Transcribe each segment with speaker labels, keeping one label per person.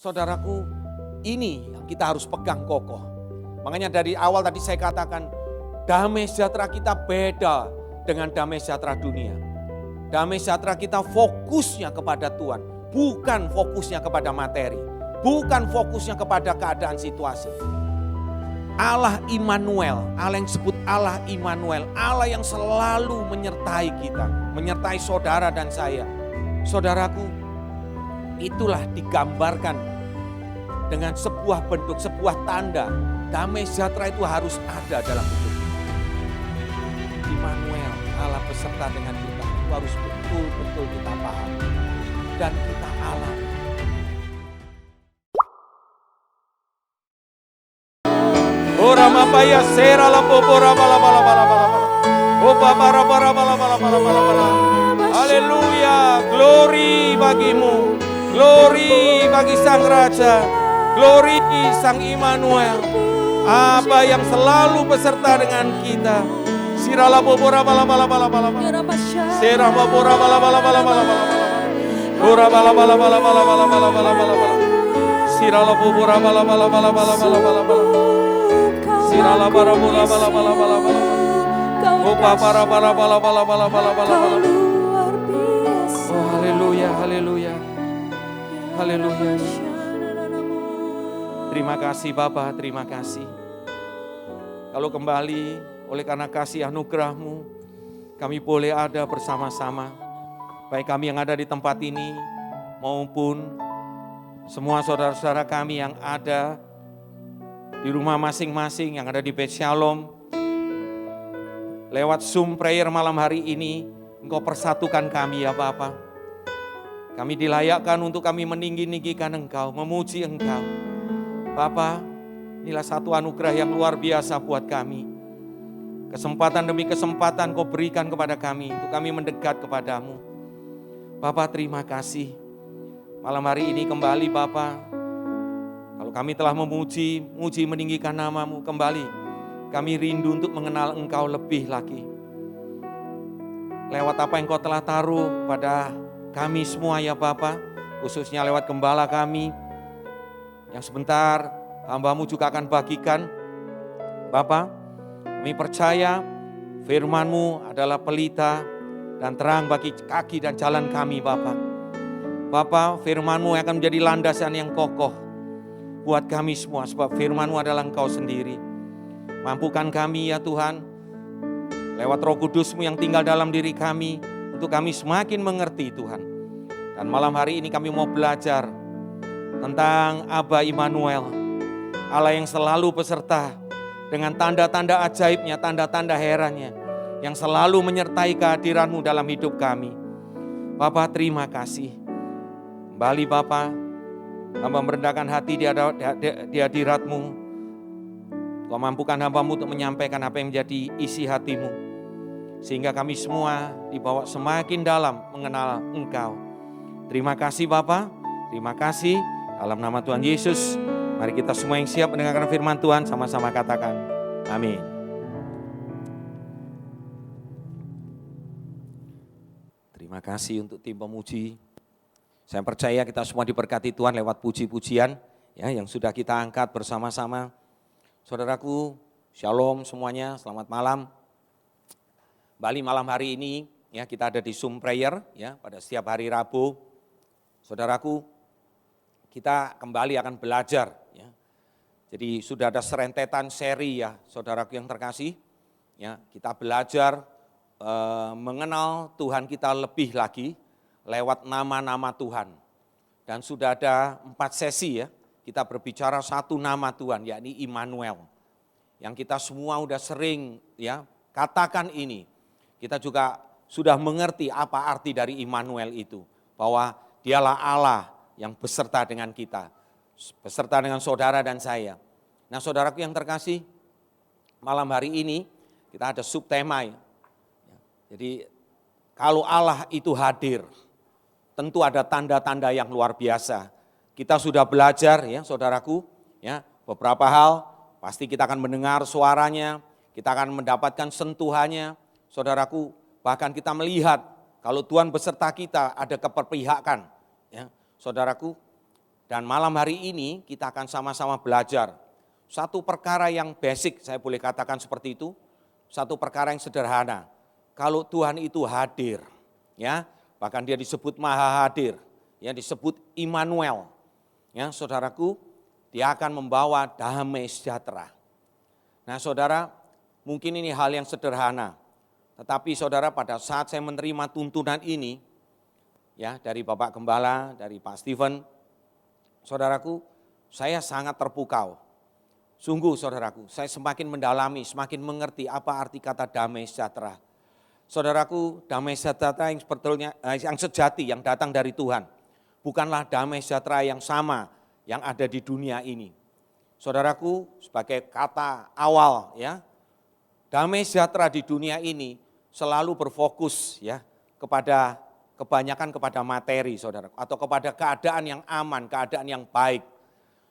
Speaker 1: Saudaraku, ini yang kita harus pegang kokoh. Makanya dari awal tadi saya katakan, damai sejahtera kita beda dengan damai sejahtera dunia. Damai sejahtera kita fokusnya kepada Tuhan, bukan fokusnya kepada materi, bukan fokusnya kepada keadaan situasi. Allah Immanuel, Allah yang disebut Allah Immanuel, Allah yang selalu menyertai kita, menyertai saudara dan saya. Saudaraku, itulah digambarkan dengan sebuah bentuk, sebuah tanda. Damai sejahtera itu harus ada dalam hidup kita. Immanuel, Allah beserta dengan kita, itu harus betul-betul kita pahami dan kita alami. Ora mapaya sera la popora bala bala bala bala bala. Opa para para bala bala bala bala bala. Haleluya, glory bagimu. Glory bagi Sang Raja. Glory Sang Immanuel. Apa yang selalu beserta dengan kita. Sirala popora bala bala bala bala bala. Sera popora bala bala bala bala bala bala. Ora bala bala bala bala bala bala bala bala bala. Sirala popora bala bala bala bala bala bala bala. Sirala para bola bala bala bala bala. Opa para bala bala bala bala bala bala bala. Oh haleluya haleluya. Haleluya. Terima kasih Bapa, terima kasih. Kalau kembali oleh karena kasih anugerah-Mu, kami boleh ada bersama-sama. Baik kami yang ada di tempat ini maupun semua saudara-saudara kami yang ada di rumah masing-masing, yang ada di Beth Shalom. Lewat Zoom prayer malam hari ini, Engkau persatukan kami ya Bapa. Kami dilayakkan untuk kami meninggi-ninggikan Engkau, memuji Engkau. Bapa, inilah satu anugerah yang luar biasa buat kami. Kesempatan demi kesempatan Kau berikan kepada kami, untuk kami mendekat kepadamu. Bapa, terima kasih. Malam hari ini kembali Bapa, kalau kami telah memuji meninggikan nama-Mu, kembali kami rindu untuk mengenal Engkau lebih lagi. Lewat apa yang Kau telah taruh pada kami semua ya Bapa, khususnya lewat gembala kami, yang sebentar hamba-Mu juga akan bagikan. Bapa, kami percaya firman-Mu adalah pelita dan terang bagi kaki dan jalan kami Bapa. Bapa, firman-Mu akan menjadi landasan yang kokoh buat kami semua, sebab firman-Mu adalah Engkau sendiri. Mampukan kami ya Tuhan, lewat Roh Kudus-Mu yang tinggal dalam diri kami, untuk kami semakin mengerti Tuhan. Dan malam hari ini kami mau belajar tentang Aba Immanuel, Allah yang selalu beserta dengan tanda-tanda ajaibnya, tanda-tanda herannya, yang selalu menyertai kehadiran-Mu dalam hidup kami. Bapa, terima kasih. Kembali Bapa, hamba merendahkan hati di hadirat-Mu. Kau mampukan hamba-Mu untuk menyampaikan apa yang menjadi isi hati-Mu, sehingga kami semua dibawa semakin dalam mengenal Engkau. Terima kasih Bapa, terima kasih. Dalam nama Tuhan Yesus, mari kita semua yang siap mendengarkan firman Tuhan sama-sama katakan amin. Terima kasih untuk tim pemuji. Saya percaya kita semua diberkati Tuhan lewat puji-pujian ya, yang sudah kita angkat bersama-sama. Saudaraku, shalom semuanya, selamat malam. Kembali malam hari ini ya, kita ada di Zoom prayer ya, pada setiap hari Rabu. Saudaraku, kita kembali akan belajar ya. Jadi sudah ada serentetan seri ya, saudaraku yang terkasih ya, kita belajar mengenal Tuhan kita lebih lagi lewat nama-nama Tuhan. Dan sudah ada 4 sesi ya, kita berbicara satu nama Tuhan, yakni Immanuel. Yang kita semua udah sering ya katakan ini. Kita juga sudah mengerti apa arti dari Immanuel itu, bahwa Dialah Allah yang beserta dengan kita, beserta dengan saudara dan saya. Nah saudaraku yang terkasih, malam hari ini kita ada subtema ya. Jadi kalau Allah itu hadir, tentu ada tanda-tanda yang luar biasa. Kita sudah belajar ya saudaraku, ya beberapa hal pasti kita akan mendengar suaranya, kita akan mendapatkan sentuhannya. Saudaraku, bahkan kita melihat kalau Tuhan beserta kita ada keperpihakan. Ya, saudaraku, Dan malam hari ini kita akan sama-sama belajar satu perkara yang basic, saya boleh katakan seperti itu, satu perkara yang sederhana. Kalau Tuhan itu hadir, ya, bahkan dia disebut Maha Hadir, ya, disebut Immanuel, ya, saudaraku, dia akan membawa damai sejahtera. Nah, saudara, mungkin ini hal yang sederhana, tetapi saudara, pada saat saya menerima tuntunan ini, ya, dari Bapak Gembala, dari Pak Stephen, saudaraku, saya sangat terpukau. Sungguh saudaraku, saya semakin mendalami, semakin mengerti apa arti kata damai sejahtera. Saudaraku, damai sejahtera yang sebetulnya yang sejati, yang datang dari Tuhan. Bukanlah damai sejahtera yang sama yang ada di dunia ini. Saudaraku, sebagai kata awal, ya, damai sejahtera di dunia ini selalu berfokus, ya, kebanyakan kepada materi, saudaraku, atau kepada keadaan yang aman, keadaan yang baik.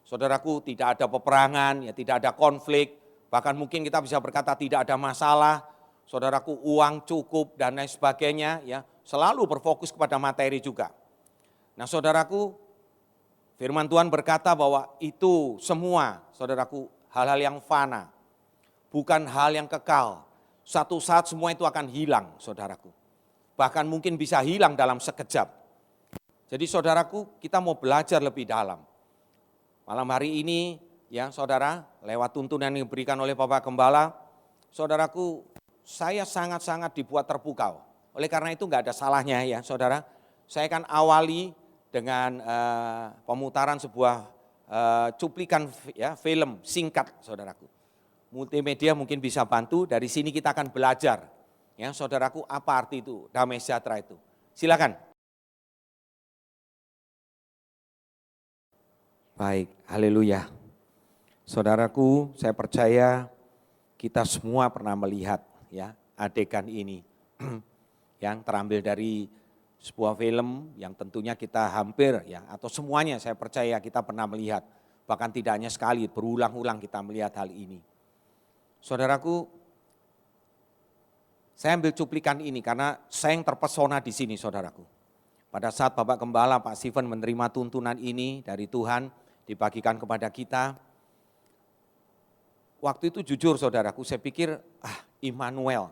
Speaker 1: Saudaraku, tidak ada peperangan, ya, tidak ada konflik, bahkan mungkin kita bisa berkata tidak ada masalah. Saudaraku, uang cukup dan lain sebagainya, ya, selalu berfokus kepada materi juga. Nah, saudaraku, firman Tuhan berkata bahwa itu semua, saudaraku, hal-hal yang fana, bukan hal yang kekal. Satu saat semua itu akan hilang, saudaraku. Bahkan mungkin bisa hilang dalam sekejap. Jadi saudaraku, kita mau belajar lebih dalam. Malam hari ini, ya saudara, lewat tuntunan yang diberikan oleh Bapak Gembala, saudaraku, saya sangat-sangat dibuat terpukau. Oleh karena itu enggak ada salahnya, ya saudara, saya akan awali dengan pemutaran sebuah cuplikan, ya, film singkat, saudaraku. Multimedia mungkin bisa bantu, dari sini kita akan belajar, ya saudaraku, apa arti itu, damai sejahtera itu. Silakan. Baik, haleluya. Saudaraku, saya percaya kita semua pernah melihat, ya, adegan ini yang terambil dari sebuah film yang tentunya kita hampir, ya, atau semuanya saya percaya kita pernah melihat, bahkan tidak hanya sekali, berulang-ulang kita melihat hal ini. Saudaraku, saya ambil cuplikan ini karena saya yang terpesona di sini, saudaraku. Pada saat Bapak Gembala, Pak Stephen menerima tuntunan ini dari Tuhan, dibagikan kepada kita. Waktu itu jujur saudaraku, saya pikir, Immanuel,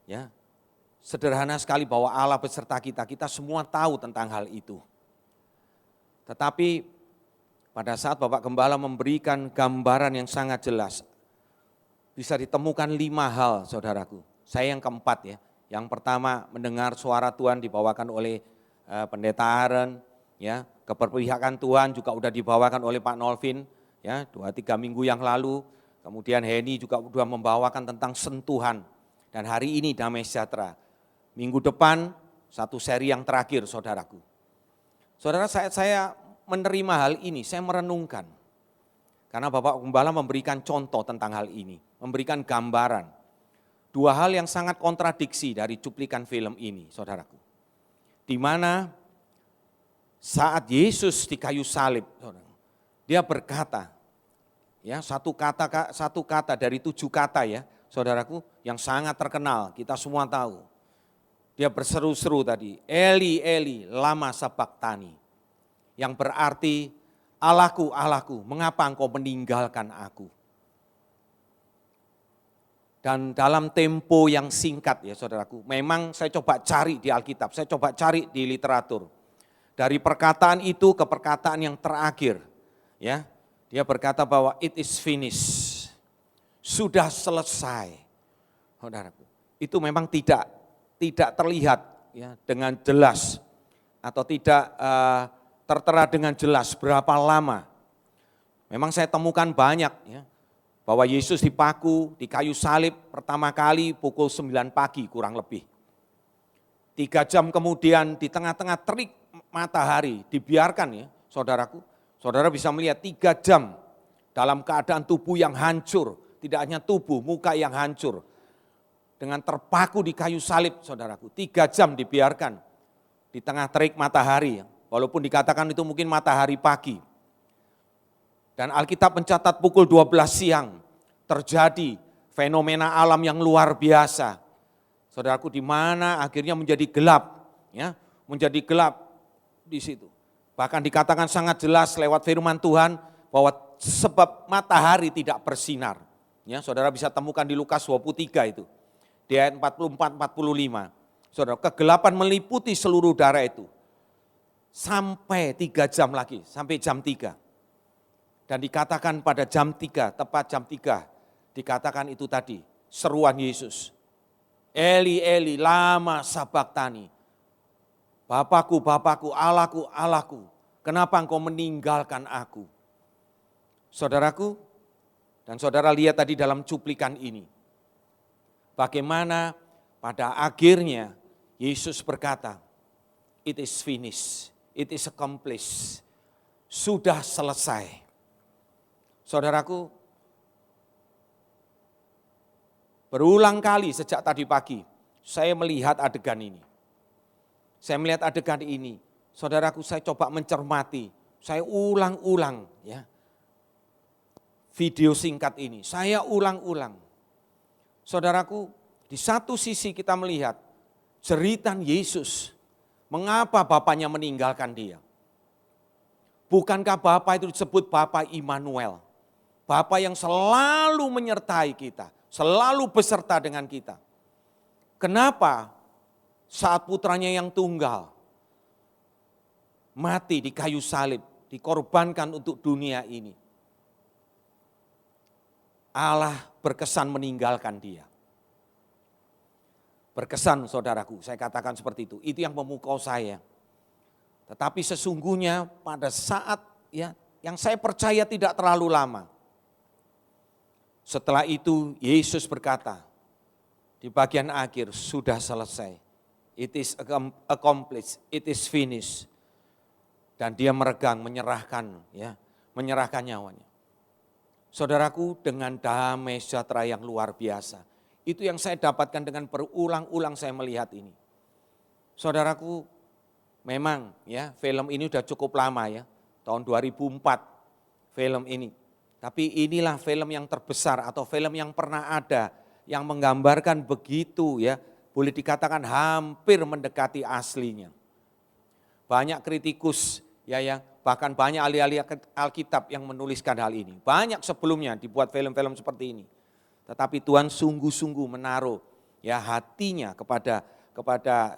Speaker 1: ya, sederhana sekali bahwa Allah beserta kita, kita semua tahu tentang hal itu. Tetapi pada saat Bapak Gembala memberikan gambaran yang sangat jelas, bisa ditemukan 5 hal saudaraku. Saya yang keempat, ya. Yang pertama, mendengar suara Tuhan dibawakan oleh Pendeta Aaron, ya, keberpihakan Tuhan juga udah dibawakan oleh Pak Nolvin, ya, 2-3 minggu yang lalu. Kemudian Henny juga udah membawakan tentang sentuhan. Dan hari ini damai sejahtera. Minggu depan satu seri yang terakhir, saudaraku. Saudara, saya menerima hal ini, saya merenungkan. Karena Bapak Gembala memberikan contoh tentang hal ini, memberikan gambaran. 2 hal yang sangat kontradiksi dari cuplikan film ini, saudaraku. Di mana saat Yesus di kayu salib, dia berkata, ya, satu kata dari 7 kata, ya, saudaraku, yang sangat terkenal, kita semua tahu. Dia berseru-seru tadi, Eli, Eli, lama sabachthani, yang berarti, Allahku, Allahku, mengapa engkau meninggalkan aku? Dan dalam tempo yang singkat, ya saudaraku, memang saya coba cari di Alkitab, saya coba cari di literatur. Dari perkataan itu ke perkataan yang terakhir, ya, dia berkata bahwa it is finished, sudah selesai, saudaraku. Itu memang tidak terlihat, ya, dengan jelas atau tidak tertera dengan jelas berapa lama. Memang saya temukan banyak, ya, bahwa Yesus dipaku di kayu salib pertama kali pukul 9 pagi kurang lebih. 3 jam kemudian di tengah-tengah terik matahari dibiarkan, ya saudaraku. Saudara bisa melihat 3 jam dalam keadaan tubuh yang hancur. Tidak hanya tubuh, muka yang hancur. Dengan terpaku di kayu salib, saudaraku. 3 jam dibiarkan di tengah terik matahari. Walaupun dikatakan itu mungkin matahari pagi. Dan Alkitab mencatat pukul 12 siang terjadi fenomena alam yang luar biasa. Saudaraku, di mana akhirnya menjadi gelap, ya, menjadi gelap di situ. Bahkan dikatakan sangat jelas lewat firman Tuhan bahwa sebab matahari tidak bersinar. Ya, saudara bisa temukan di Lukas 23 itu. Di ayat 44-45. Saudara, kegelapan meliputi seluruh daerah itu. Sampai 3 jam lagi, sampai jam 3. Dan dikatakan pada jam 3, tepat jam 3, dikatakan itu tadi, seruan Yesus. Eli, Eli, lama sabaktani. Bapakku, Bapakku, Allahku, Allahku, kenapa engkau meninggalkan aku? Saudaraku, dan saudara lihat tadi dalam cuplikan ini, bagaimana pada akhirnya Yesus berkata, it is finished, it is accomplished, sudah selesai. Saudaraku, berulang kali sejak tadi pagi, saya melihat adegan ini. Saya melihat adegan ini, saudaraku saya coba mencermati, saya ulang-ulang ya. Video singkat ini, saya ulang-ulang. Saudaraku, di satu sisi kita melihat jeritan Yesus, mengapa Bapaknya meninggalkan dia. Bukankah Bapa itu disebut Bapa Immanuel, Bapa yang selalu menyertai kita, selalu beserta dengan kita. Kenapa saat putranya yang tunggal mati di kayu salib, dikorbankan untuk dunia ini, Allah berkesan meninggalkan dia. Berkesan saudaraku, saya katakan seperti itu. Itu yang memukau saya. Tetapi sesungguhnya pada saat ya yang saya percaya tidak terlalu lama. Setelah itu Yesus berkata di bagian akhir, sudah selesai. It is accomplished, it is finished. Dan dia meregang, menyerahkan nyawanya. Saudaraku, dengan damai sejahtera yang luar biasa. Itu yang saya dapatkan dengan berulang-ulang saya melihat ini. Saudaraku, memang ya film ini sudah cukup lama ya, tahun 2004 film ini. Tapi inilah film yang terbesar atau film yang pernah ada yang menggambarkan begitu ya, boleh dikatakan hampir mendekati aslinya. Banyak kritikus bahkan banyak ahli-ahli Alkitab yang menuliskan hal ini. Banyak sebelumnya dibuat film-film seperti ini. Tetapi Tuhan sungguh-sungguh menaruh ya hatinya kepada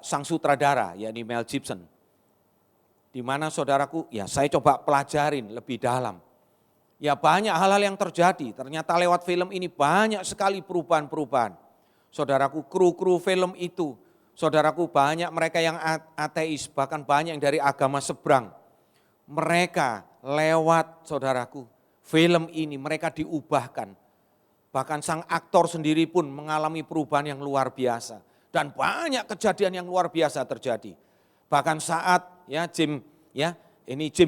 Speaker 1: sang sutradara yakni Mel Gibson. Di mana saudaraku, ya saya coba pelajarin lebih dalam. Ya banyak hal-hal yang terjadi, ternyata lewat film ini banyak sekali perubahan-perubahan. Saudaraku, kru-kru film itu, saudaraku banyak mereka yang ateis, bahkan banyak yang dari agama seberang. Mereka lewat saudaraku, film ini mereka diubahkan. Bahkan sang aktor sendiri pun mengalami perubahan yang luar biasa. Dan banyak kejadian yang luar biasa terjadi. Bahkan saat Jim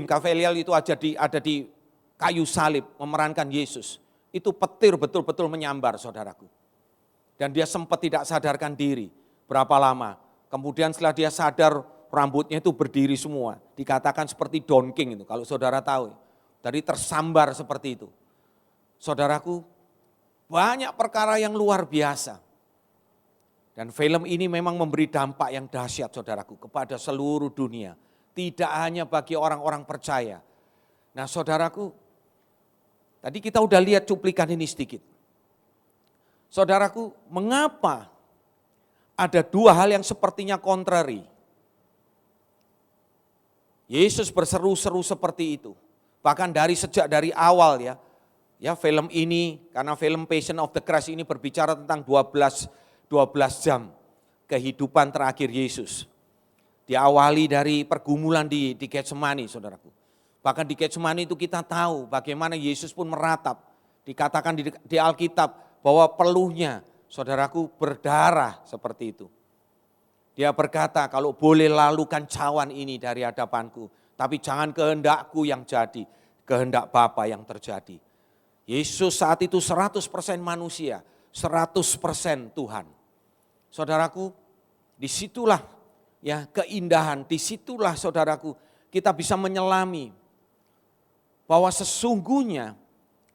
Speaker 1: Caviezel itu ada di kayu salib memerankan Yesus. Itu petir betul-betul menyambar saudaraku. Dan dia sempat tidak sadarkan diri berapa lama. Kemudian setelah dia sadar rambutnya itu berdiri semua. Dikatakan seperti Don King itu kalau saudara tahu. Dari tersambar seperti itu. Saudaraku, banyak perkara yang luar biasa. Dan film ini memang memberi dampak yang dahsyat saudaraku kepada seluruh dunia. Tidak hanya bagi orang-orang percaya. Nah saudaraku, tadi kita udah lihat cuplikan ini sedikit. Saudaraku, mengapa ada dua hal yang sepertinya kontrari? Yesus berseru-seru seperti itu. Bahkan sejak dari awal ya film ini, karena film Passion of the Christ ini berbicara tentang 12 jam kehidupan terakhir Yesus. Diawali dari pergumulan di Getsemani, saudaraku. Bahkan di Getsemani itu kita tahu bagaimana Yesus pun meratap. Dikatakan di Alkitab bahwa peluhnya, saudaraku, berdarah seperti itu. Dia berkata, kalau boleh lalukan cawan ini dari hadapanku, tapi jangan kehendakku yang jadi, kehendak Bapa yang terjadi. Yesus saat itu 100% manusia, 100% Tuhan. Saudaraku, disitulah ya keindahan, disitulah saudaraku kita bisa menyelami bahwa sesungguhnya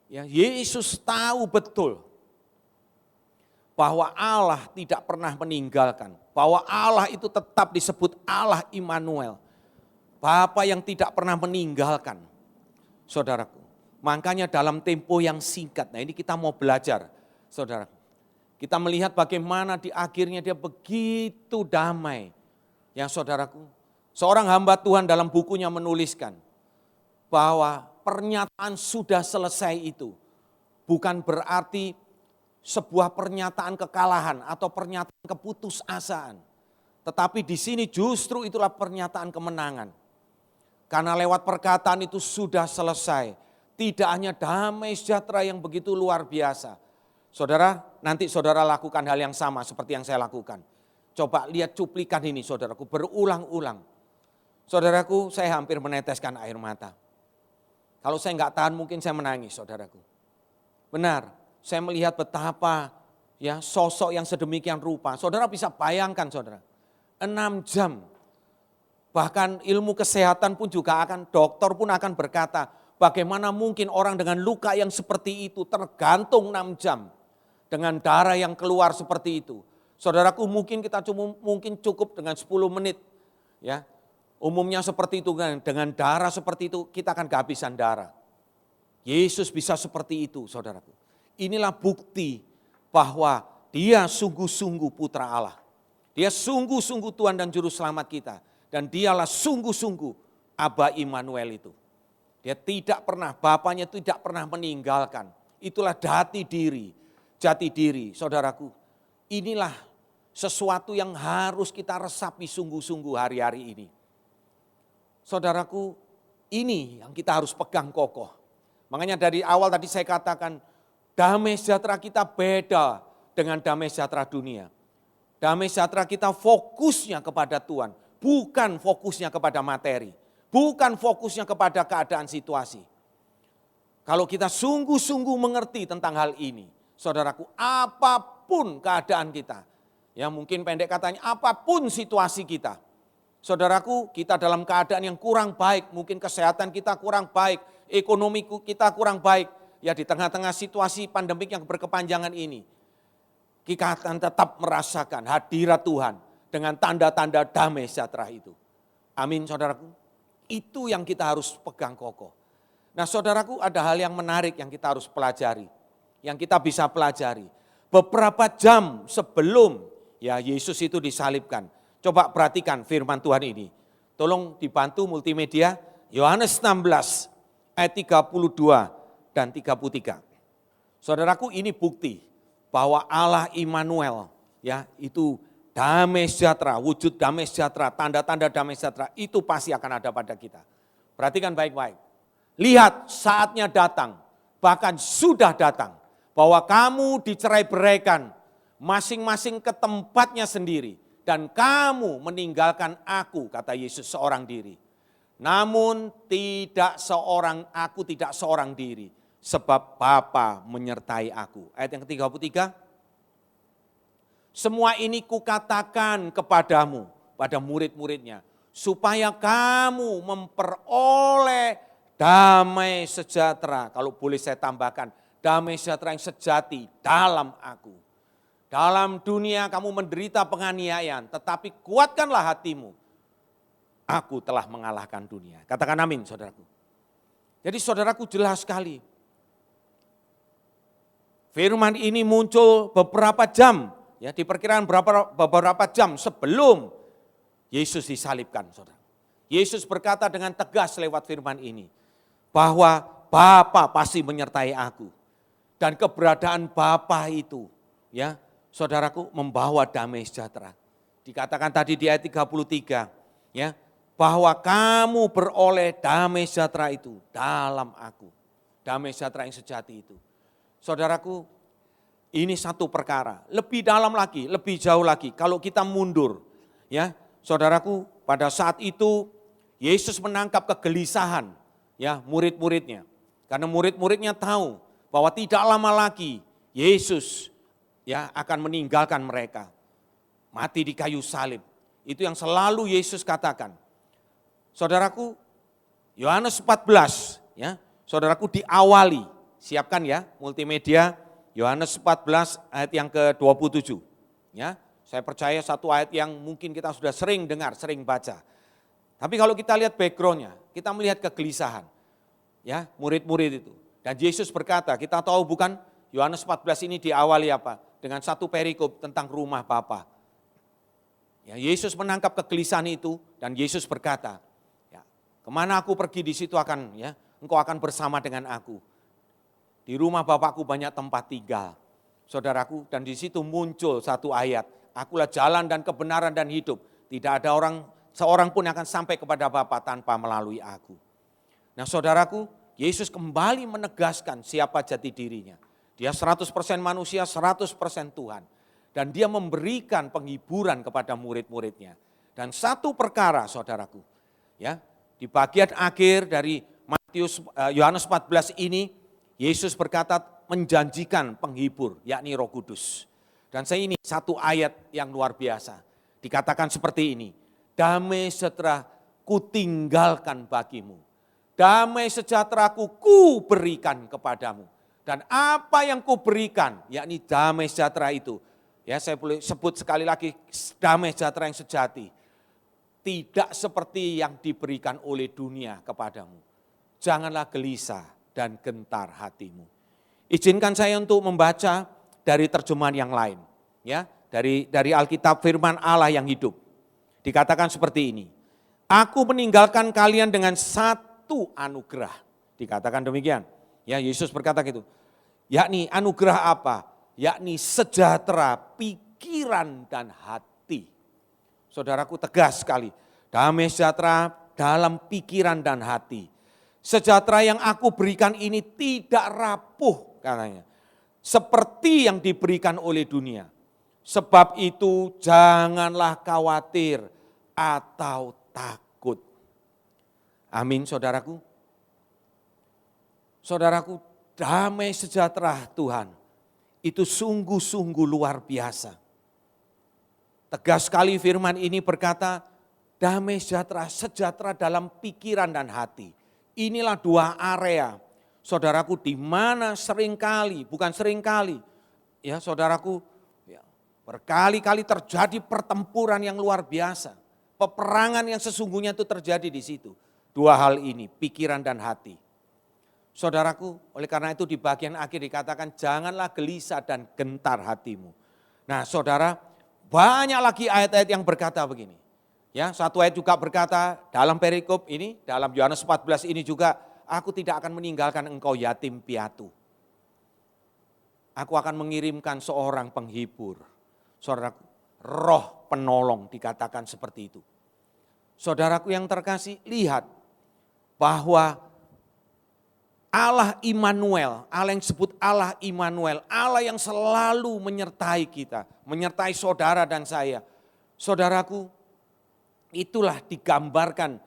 Speaker 1: ya Yesus tahu betul bahwa Allah tidak pernah meninggalkan, bahwa Allah itu tetap disebut Allah Immanuel. Bapa yang tidak pernah meninggalkan, saudaraku. Makanya dalam tempo yang singkat, nah ini kita mau belajar, saudaraku. Kita melihat bagaimana di akhirnya dia begitu damai. Ya saudaraku, seorang hamba Tuhan dalam bukunya menuliskan bahwa pernyataan sudah selesai itu bukan berarti sebuah pernyataan kekalahan atau pernyataan keputusasaan. Tetapi di sini justru itulah pernyataan kemenangan. Karena lewat perkataan itu sudah selesai. Tidak hanya damai sejahtera yang begitu luar biasa. Saudara, nanti saudara lakukan hal yang sama seperti yang saya lakukan. Coba lihat cuplikan ini saudaraku, berulang-ulang. Saudaraku, saya hampir meneteskan air mata. Kalau saya nggak tahan mungkin saya menangis saudaraku. Benar, saya melihat betapa ya sosok yang sedemikian rupa. Saudara bisa bayangkan saudara, 6 jam. Bahkan ilmu kesehatan pun juga dokter pun akan berkata, bagaimana mungkin orang dengan luka yang seperti itu tergantung 6 jam. Dengan darah yang keluar seperti itu. Saudaraku mungkin kita cukup dengan 10 menit. Ya, umumnya seperti itu dengan darah seperti itu kita akan kehabisan darah. Yesus bisa seperti itu saudaraku. Inilah bukti bahwa dia sungguh-sungguh putra Allah. Dia sungguh-sungguh Tuhan dan Juru Selamat kita. Dan dialah sungguh-sungguh Aba Immanuel itu. Dia tidak pernah, Bapaknya tidak pernah meninggalkan. Itulah jati diri, saudaraku. Inilah sesuatu yang harus kita resapi sungguh-sungguh hari-hari ini. Saudaraku, ini yang kita harus pegang kokoh. Makanya dari awal tadi saya katakan, damai sejahtera kita beda dengan damai sejahtera dunia. Damai sejahtera kita fokusnya kepada Tuhan, bukan fokusnya kepada materi, bukan fokusnya kepada keadaan situasi. Kalau kita sungguh-sungguh mengerti tentang hal ini, saudaraku, apapun keadaan kita, ya mungkin pendek katanya apapun situasi kita, saudaraku, kita dalam keadaan yang kurang baik, mungkin kesehatan kita kurang baik, ekonomi kita kurang baik, ya di tengah-tengah situasi pandemik yang berkepanjangan ini, kita akan tetap merasakan hadirat Tuhan dengan tanda-tanda damai sejahtera itu. Amin saudaraku, itu yang kita harus pegang kokoh. Nah saudaraku, ada hal yang menarik yang kita harus pelajari. Yang kita bisa pelajari. Beberapa jam sebelum ya Yesus itu disalibkan. Coba perhatikan firman Tuhan ini. Tolong dibantu multimedia. Yohanes 16 ayat 32 dan 33. Saudaraku, ini bukti bahwa Allah Immanuel ya itu damai sejahtera, wujud damai sejahtera, tanda-tanda damai sejahtera itu pasti akan ada pada kita. Perhatikan baik-baik. Lihat saatnya datang, bahkan sudah datang. Bahwa kamu dicerai-beraikan, masing-masing ke tempatnya sendiri. Dan kamu meninggalkan aku, kata Yesus seorang diri. Namun aku tidak seorang diri. Sebab Bapa menyertai aku. Ayat yang ke-33. Semua ini kukatakan kepadamu, pada murid-muridnya. Supaya kamu memperoleh damai sejahtera. Kalau boleh saya tambahkan, damai sejahtera yang sejati dalam aku. Dalam dunia kamu menderita penganiayaan, tetapi kuatkanlah hatimu. Aku telah mengalahkan dunia. Katakan amin saudaraku. Jadi saudaraku jelas sekali. Firman ini muncul beberapa jam, ya diperkirakan beberapa jam sebelum Yesus disalibkan, saudara. Yesus berkata dengan tegas lewat firman ini, bahwa Bapa pasti menyertai aku. Dan keberadaan Bapa itu, ya saudaraku, membawa damai sejahtera. Dikatakan tadi di ayat 33, ya, bahwa kamu beroleh damai sejahtera itu dalam aku. Damai sejahtera yang sejati itu. Saudaraku, ini satu perkara. Lebih dalam lagi, lebih jauh lagi. Kalau kita mundur, ya, saudaraku, pada saat itu Yesus menangkap kegelisahan, ya, murid-muridnya. Karena murid-muridnya tahu bahwa tidak lama lagi Yesus ya akan meninggalkan mereka. Mati di kayu salib. Itu yang selalu Yesus katakan. Saudaraku, Yohanes 14, ya, saudaraku diawali. Siapkan ya multimedia Yohanes 14 ayat yang ke-27. Ya, saya percaya satu ayat yang mungkin kita sudah sering dengar, sering baca. Tapi kalau kita lihat background-nya, kita melihat kegelisahan. Ya, murid-murid itu. Dan Yesus berkata, kita tahu bukan Yohanes 14 ini diawali apa? Dengan satu perikop tentang rumah Bapa. Ya, Yesus menangkap kegelisahan itu dan Yesus berkata, ya, kemana aku pergi di situ akan, ya, engkau akan bersama dengan aku. Di rumah Bapakku banyak tempat tinggal. Saudaraku, dan di situ muncul satu ayat, akulah jalan dan kebenaran dan hidup. Tidak ada seorang pun yang akan sampai kepada Bapa tanpa melalui aku. Nah saudaraku, Yesus kembali menegaskan siapa jati dirinya. Dia 100% manusia, 100% Tuhan. Dan dia memberikan penghiburan kepada murid-muridnya. Dan satu perkara saudaraku, ya, di bagian akhir dari Yohanes 14 ini, Yesus berkata menjanjikan penghibur, yakni Roh Kudus. Dan saya ini satu ayat yang luar biasa. Dikatakan seperti ini, damai sejahtera kutinggalkan bagimu. Damai sejahteraku ku berikan kepadamu. Dan apa yang ku berikan, yakni damai sejahtera itu. Ya, saya boleh sebut sekali lagi, damai sejahtera yang sejati. Tidak seperti yang diberikan oleh dunia kepadamu. Janganlah gelisah dan gentar hatimu. Izinkan saya untuk membaca dari terjemahan yang lain, ya, dari Alkitab firman Allah yang hidup. Dikatakan seperti ini. Aku meninggalkan kalian dengan satu anugerah. Dikatakan demikian. Ya, Yesus berkata gitu. Yakni anugerah apa? Yakni sejahtera pikiran dan hati. Saudaraku, tegas sekali. Damai sejahtera dalam pikiran dan hati. Sejahtera yang aku berikan ini tidak rapuh katanya. Seperti yang diberikan oleh dunia. Sebab itu janganlah khawatir atau takut. Amin saudaraku. Saudaraku, damai sejahtera Tuhan itu sungguh-sungguh luar biasa. Tegas sekali firman ini berkata, damai sejahtera dalam pikiran dan hati. Inilah dua area, saudaraku, di mana seringkali, bukan seringkali, ya saudaraku, ya, berkali-kali terjadi pertempuran yang luar biasa. Peperangan yang sesungguhnya itu terjadi di situ. Dua hal ini, pikiran dan hati. Saudaraku, oleh karena itu di bagian akhir dikatakan, janganlah gelisah dan gentar hatimu. Nah saudara, banyak lagi ayat-ayat yang berkata begini. Ya, satu ayat juga berkata dalam perikop ini, dalam Yohanes 14 ini juga, aku tidak akan meninggalkan engkau yatim piatu. Aku akan mengirimkan seorang penghibur. Saudaraku, roh penolong dikatakan seperti itu. Saudaraku yang terkasih, lihat bahwa Allah Immanuel, Allah yang disebut Allah Immanuel, Allah yang selalu menyertai kita, menyertai saudara dan saya. Saudaraku, itulah digambarkan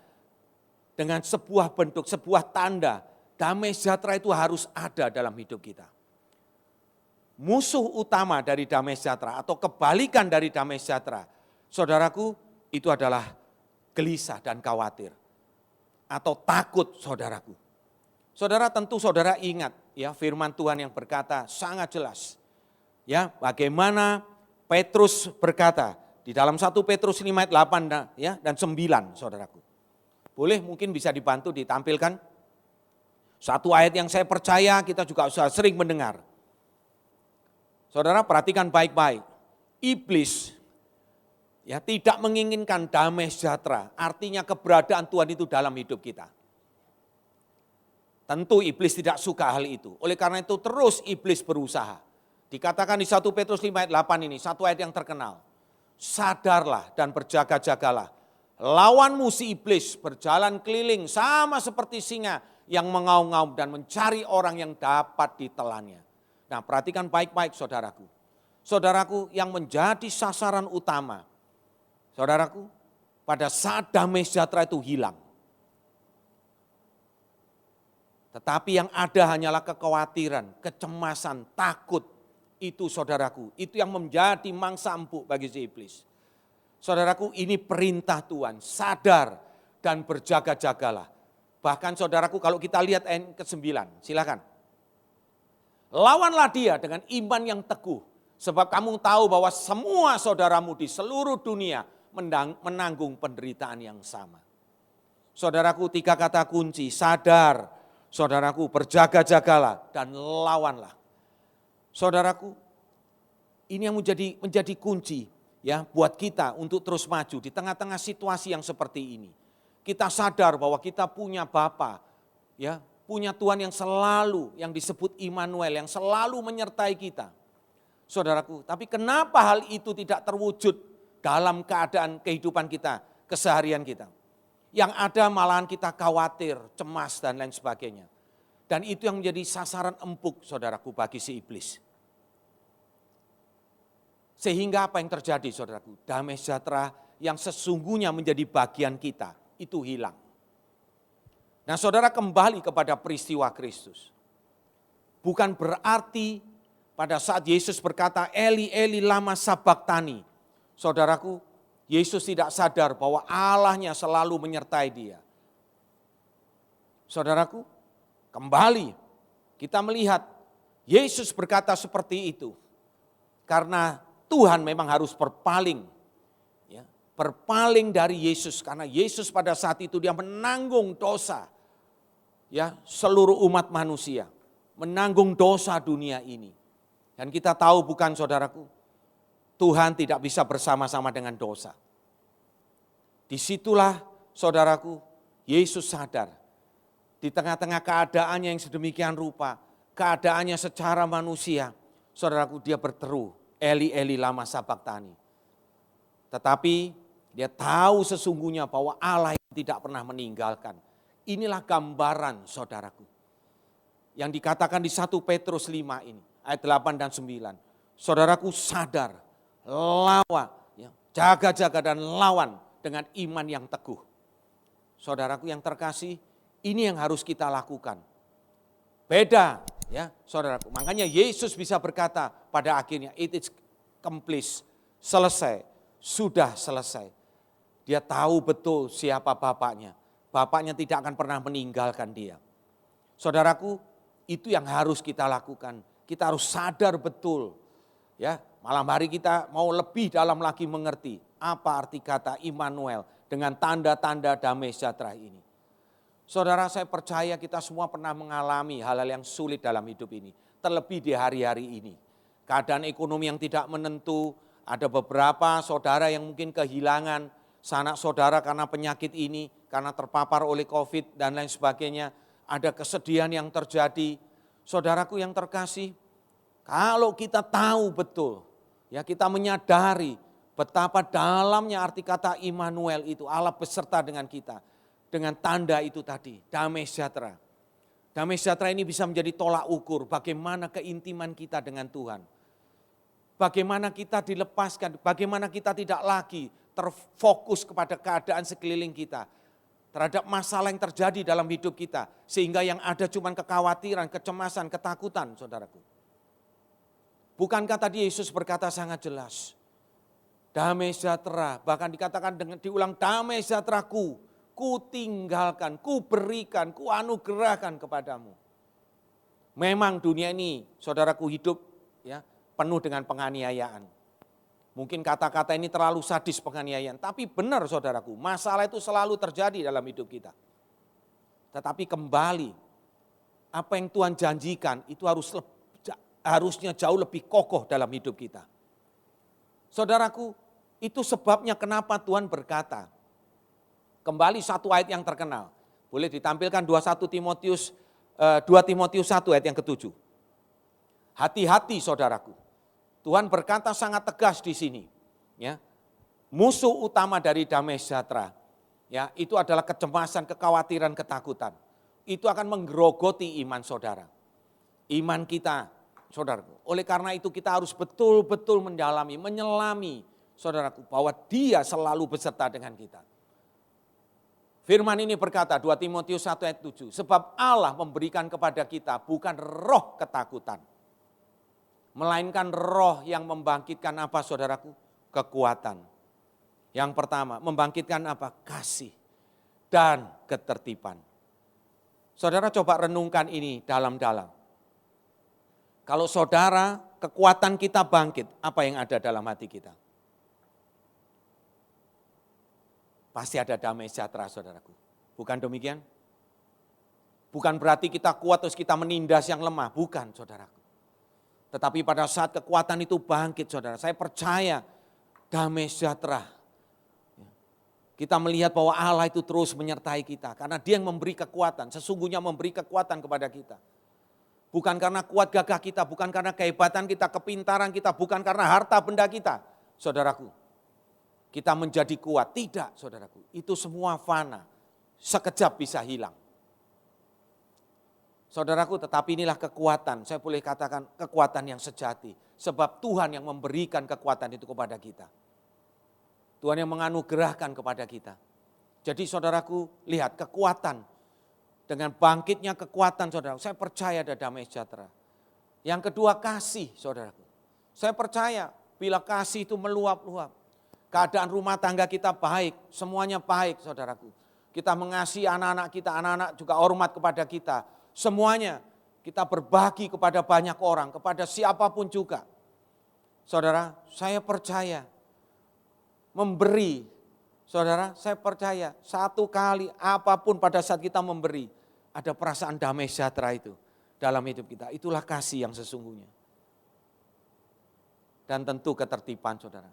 Speaker 1: dengan sebuah bentuk, sebuah tanda. Damai sejahtera itu harus ada dalam hidup kita. Musuh utama dari damai sejahtera atau kebalikan dari damai sejahtera, saudaraku, itu adalah gelisah dan khawatir. Atau takut saudaraku. Saudara, tentu saudara ingat ya firman Tuhan yang berkata sangat jelas. Ya, bagaimana Petrus berkata di dalam 1 Petrus 5 ayat 8 ya, dan 9 saudaraku. Boleh mungkin bisa dibantu ditampilkan. Satu ayat yang saya percaya kita juga sudah sering mendengar. Saudara perhatikan baik-baik. Iblis ya tidak menginginkan damai sejahtera. Artinya keberadaan Tuhan itu dalam hidup kita. Tentu iblis tidak suka hal itu. Oleh karena itu terus iblis berusaha. Dikatakan di 1 Petrus 5 ayat 8 ini, satu ayat yang terkenal. Sadarlah dan berjaga-jagalah. Lawanmu si iblis berjalan keliling sama seperti singa yang mengaum-ngaum dan mencari orang yang dapat ditelannya. Nah perhatikan baik-baik saudaraku. Saudaraku yang menjadi sasaran utama. Saudaraku pada saat damai sejahtera itu hilang. Tetapi yang ada hanyalah kekhawatiran, kecemasan, takut. Itu saudaraku, itu yang menjadi mangsa empuk bagi si iblis. Saudaraku, ini perintah Tuhan, sadar dan berjaga-jagalah. Bahkan saudaraku kalau kita lihat ayat ke-9, silakan. Lawanlah dia dengan iman yang teguh. Sebab kamu tahu bahwa semua saudaramu di seluruh dunia menanggung penderitaan yang sama. Saudaraku, 3 kata kunci, sadar, saudaraku, berjaga-jagalah dan lawanlah. Saudaraku, ini yang menjadi kunci ya buat kita untuk terus maju di tengah-tengah situasi yang seperti ini. Kita sadar bahwa kita punya Bapa, ya, punya Tuhan yang selalu yang disebut Immanuel, yang selalu menyertai kita. Saudaraku, tapi kenapa hal itu tidak terwujud dalam keadaan kehidupan kita, keseharian kita? Yang ada malahan kita khawatir, cemas dan lain sebagainya. Dan itu yang menjadi sasaran empuk saudaraku bagi si iblis. Sehingga apa yang terjadi saudaraku? Damai sejahtera yang sesungguhnya menjadi bagian kita itu hilang. Nah saudara, kembali kepada peristiwa Kristus. Bukan berarti pada saat Yesus berkata, Eli, Eli, lama sabachthani. Saudaraku, Yesus tidak sadar bahwa Allahnya selalu menyertai dia. Saudaraku, kembali kita melihat Yesus berkata seperti itu. Karena Tuhan memang harus berpaling. Ya, berpaling dari Yesus. Karena Yesus pada saat itu dia menanggung dosa. Ya, seluruh umat manusia. Menanggung dosa dunia ini. Dan kita tahu bukan saudaraku, Tuhan tidak bisa bersama-sama dengan dosa. Disitulah saudaraku, Yesus sadar. Di tengah-tengah keadaannya yang sedemikian rupa, keadaannya secara manusia, saudaraku, dia berteru, Eli, Eli, lama sabachthani. Tetapi dia tahu sesungguhnya bahwa Allah yang tidak pernah meninggalkan. Inilah gambaran saudaraku. Yang dikatakan di 1 Petrus 5 ini, ayat 8 dan 9. Saudaraku sadar, lawan, ya, jaga-jaga dan lawan dengan iman yang teguh. Saudaraku yang terkasih, ini yang harus kita lakukan. Beda ya saudaraku. Makanya Yesus bisa berkata pada akhirnya, it is complete, selesai, sudah selesai. Dia tahu betul siapa Bapaknya. Bapaknya tidak akan pernah meninggalkan dia. Saudaraku, itu yang harus kita lakukan. Kita harus sadar betul. Ya, malam hari kita mau lebih dalam lagi mengerti apa arti kata Immanuel dengan tanda-tanda damai sejahtera ini. Saudara, saya percaya kita semua pernah mengalami hal-hal yang sulit dalam hidup ini. Terlebih di hari-hari ini. Keadaan ekonomi yang tidak menentu, ada beberapa saudara yang mungkin kehilangan sanak saudara karena penyakit ini, karena terpapar oleh COVID dan lain sebagainya. Ada kesedihan yang terjadi. Saudaraku yang terkasih, kalau kita tahu betul, ya kita menyadari betapa dalamnya arti kata Immanuel itu, Allah beserta dengan kita. Dengan tanda itu tadi, damai sejahtera. Damai sejahtera ini bisa menjadi tolak ukur bagaimana keintiman kita dengan Tuhan. Bagaimana kita dilepaskan, bagaimana kita tidak lagi terfokus kepada keadaan sekeliling kita. Terhadap masalah yang terjadi dalam hidup kita. Sehingga yang ada cuma kekhawatiran, kecemasan, ketakutan saudaraku. Bukankah tadi Yesus berkata sangat jelas. Damai sejahtera, bahkan dikatakan dengan diulang damai sejahteraku. Ku tinggalkan, ku berikan, ku anugerahkan kepadamu. Memang dunia ini, saudaraku, hidup ya penuh dengan penganiayaan. Mungkin kata-kata ini terlalu sadis penganiayaan, tapi benar saudaraku, masalah itu selalu terjadi dalam hidup kita. Tetapi kembali, apa yang Tuhan janjikan itu harusnya jauh lebih kokoh dalam hidup kita. Saudaraku, itu sebabnya kenapa Tuhan berkata, kembali satu ayat yang terkenal. Boleh ditampilkan 2 Timotius 1 ayat yang ke-7. Hati-hati saudaraku. Tuhan berkata sangat tegas di sini. Ya, musuh utama dari damai sejahtera, ya, itu adalah kecemasan, kekhawatiran, ketakutan. Itu akan menggerogoti iman saudara. Iman kita, saudaraku. Oleh karena itu kita harus betul-betul mendalami, menyelami saudaraku bahwa Dia selalu beserta dengan kita. Firman ini berkata 2 Timotius 1 ayat 7, sebab Allah memberikan kepada kita bukan roh ketakutan, melainkan roh yang membangkitkan apa saudaraku? Kekuatan. Yang pertama, membangkitkan apa? Kasih dan ketertiban. Saudara coba renungkan ini dalam-dalam. Kalau saudara kekuatan kita bangkit, apa yang ada dalam hati kita? Pasti ada damai sejahtera saudaraku. Bukan demikian? Bukan berarti kita kuat terus kita menindas yang lemah, bukan saudaraku. Tetapi pada saat kekuatan itu bangkit saudara, saya percaya damai sejahtera. Kita melihat bahwa Allah itu terus menyertai kita. Karena dia yang memberi kekuatan, sesungguhnya memberi kekuatan kepada kita. Bukan karena kuat gagah kita, bukan karena kehebatan kita, kepintaran kita, bukan karena harta benda kita. Saudaraku, kita menjadi kuat. Tidak saudaraku, itu semua fana. Sekejap bisa hilang. Saudaraku, tetapi inilah kekuatan, saya boleh katakan kekuatan yang sejati. Sebab Tuhan yang memberikan kekuatan itu kepada kita. Tuhan yang menganugerahkan kepada kita. Jadi saudaraku, lihat kekuatan. Dengan bangkitnya kekuatan saudaraku, saya percaya ada damai sejahtera. Yang kedua kasih saudaraku. Saya percaya bila kasih itu meluap-luap. Keadaan rumah tangga kita baik, semuanya baik saudaraku. Kita mengasihi anak-anak kita, anak-anak juga hormat kepada kita. Semuanya kita berbagi kepada banyak orang, kepada siapapun juga. Saudara, saya percaya memberi, saudara, saya percaya satu kali apapun pada saat kita memberi, ada perasaan damai sejahtera itu dalam hidup kita. Itulah kasih yang sesungguhnya. Dan tentu ketertiban saudara.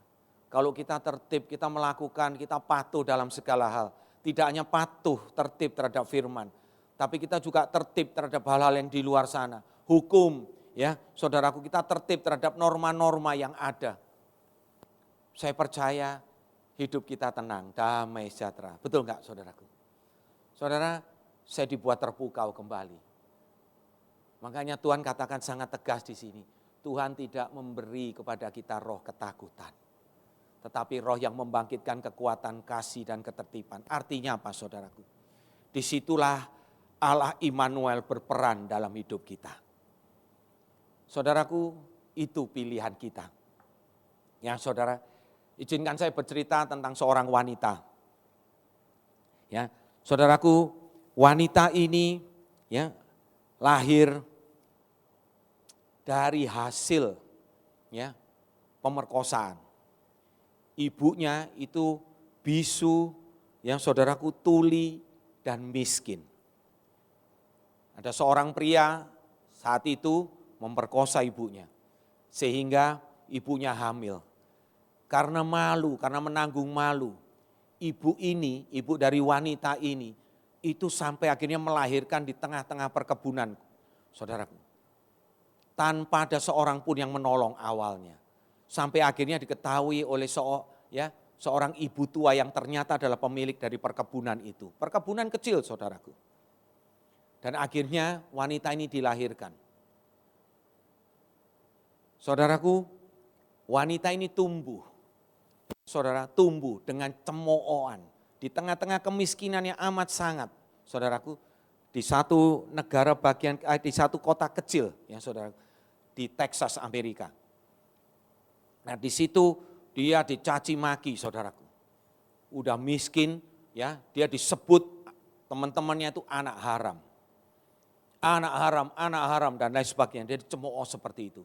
Speaker 1: Kalau kita tertib, kita melakukan, kita patuh dalam segala hal. Tidak hanya patuh, tertib terhadap firman. Tapi kita juga tertib terhadap hal-hal yang di luar sana. Hukum, ya saudaraku, kita tertib terhadap norma-norma yang ada. Saya percaya hidup kita tenang, damai sejahtera. Betul enggak saudaraku? Saudara, saya dibuat terpukau kembali. Makanya Tuhan katakan sangat tegas di sini. Tuhan tidak memberi kepada kita roh ketakutan. Tetapi roh yang membangkitkan kekuatan, kasih dan ketertiban. Artinya apa saudaraku? Disitulah Allah Immanuel berperan dalam hidup kita. Saudaraku, itu pilihan kita. Ya saudara, izinkan saya bercerita tentang seorang wanita. Ya, saudaraku, wanita ini ya lahir dari hasil ya pemerkosaan. Ibunya itu bisu, ya saudaraku, tuli dan miskin. Ada seorang pria saat itu memperkosa ibunya sehingga ibunya hamil. Karena malu, karena menanggung malu, ibu dari wanita ini, itu sampai akhirnya melahirkan di tengah-tengah perkebunan, saudaraku. Tanpa ada seorang pun yang menolong awalnya. Sampai akhirnya diketahui oleh seorang ibu tua yang ternyata adalah pemilik dari perkebunan itu. Perkebunan kecil, saudaraku. Dan akhirnya wanita ini dilahirkan. Saudaraku, wanita ini tumbuh. Saudara, tumbuh dengan cemoohan di tengah-tengah kemiskinan yang amat sangat, saudaraku, di satu negara di satu kota kecil, ya saudara, di Texas, Amerika. Nah di situ dia dicaci maki, saudaraku. Udah miskin, ya dia disebut teman-temannya itu anak haram. Anak haram dan lain sebagainya. Dia dicemooh seperti itu.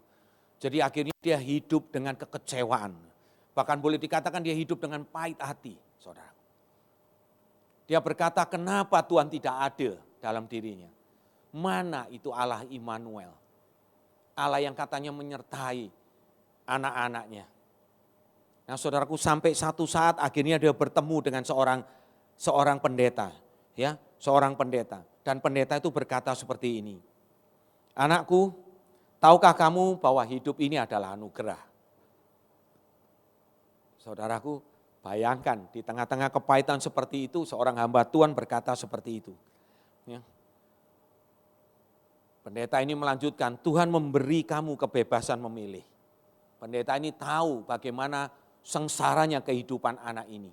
Speaker 1: Jadi akhirnya dia hidup dengan kekecewaan. Bahkan boleh dikatakan dia hidup dengan pahit hati, saudara. Dia berkata, kenapa Tuhan tidak adil dalam dirinya? Mana itu Allah Immanuel? Allah yang katanya menyertai anak-anaknya. Nah saudaraku, sampai satu saat akhirnya dia bertemu dengan seorang pendeta. Ya, seorang pendeta. Dan pendeta itu berkata seperti ini. Anakku, tahukah kamu bahwa hidup ini adalah anugerah? Saudaraku, bayangkan di tengah-tengah kepahitan seperti itu, seorang hamba Tuhan berkata seperti itu. Ya. Pendeta ini melanjutkan, Tuhan memberi kamu kebebasan memilih. Pendeta ini tahu bagaimana sengsaranya kehidupan anak ini.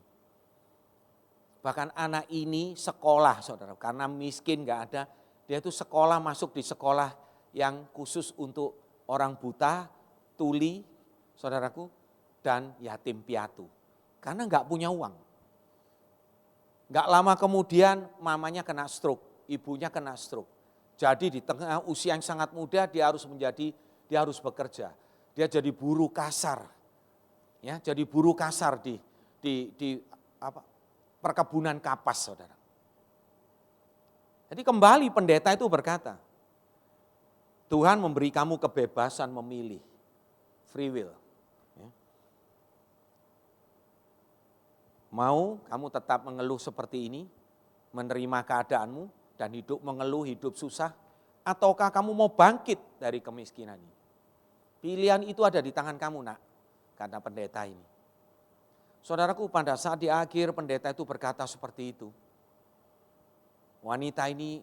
Speaker 1: Bahkan anak ini sekolah, saudara, karena miskin gak ada, dia itu sekolah, masuk di sekolah yang khusus untuk orang buta, tuli, saudaraku, dan yatim piatu. Karena gak punya uang. Gak lama kemudian mamanya kena stroke, ibunya kena stroke. Jadi di tengah usia yang sangat muda dia harus bekerja. Dia jadi buruh kasar. Ya, jadi buruh kasar di perkebunan kapas, saudara. Jadi kembali pendeta itu berkata, Tuhan memberi kamu kebebasan memilih, free will. Ya. Mau kamu tetap mengeluh seperti ini, menerima keadaanmu dan hidup mengeluh, hidup susah, ataukah kamu mau bangkit dari kemiskinan ini? Pilihan itu ada di tangan kamu, nak, kata pendeta ini. Saudaraku, pada saat di akhir pendeta itu berkata seperti itu, wanita ini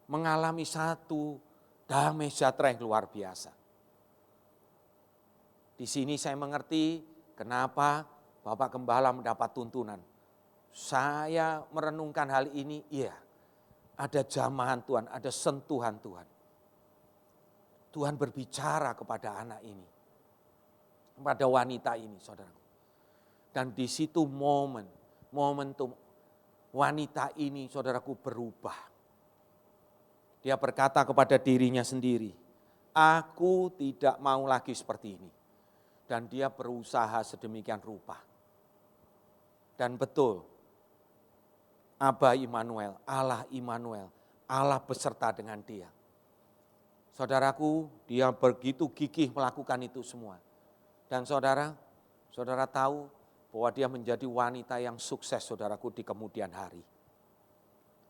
Speaker 1: mengalami satu damai sejahtera yang luar biasa. Di sini saya mengerti kenapa Bapak Gembala mendapat tuntunan. Saya merenungkan hal ini, iya, ada jamahan Tuhan, ada sentuhan Tuhan. Tuhan berbicara kepada anak ini, kepada wanita ini, saudaraku. Dan di situ momentum wanita ini, saudaraku, berubah. Dia berkata kepada dirinya sendiri, aku tidak mau lagi seperti ini. Dan dia berusaha sedemikian rupa. Dan betul, Aba Immanuel, Allah beserta dengan dia. Saudaraku, dia begitu gigih melakukan itu semua. Dan saudara tahu bahwa dia menjadi wanita yang sukses, saudaraku, di kemudian hari.